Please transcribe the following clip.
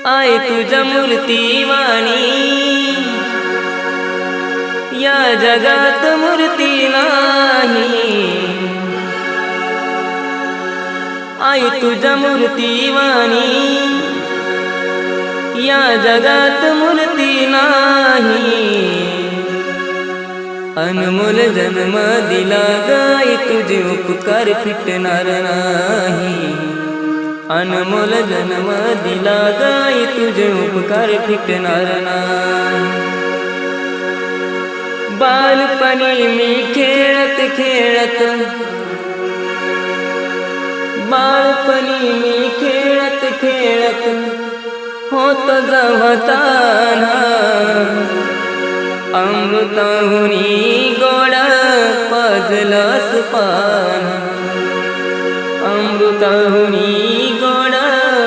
आहे तुझ्या मूर्तीवाणी, या जगात मूर्ती नाही। आई तुझ्या मूर्तीवाणी, या जगात मूर्ती नाही। अनमोल जन्म दिला गाई, तुझे उपकार फिटणार नाही। अनमोल जन्म दिला गाई, तुझे उपकार फिटणार नाही। बालपणी मी खेळत खेळत, बालपणी मी खेळत खेळत होत जवताना। अमृताहुनी गोड पाजलंस पान, अमृताहुनी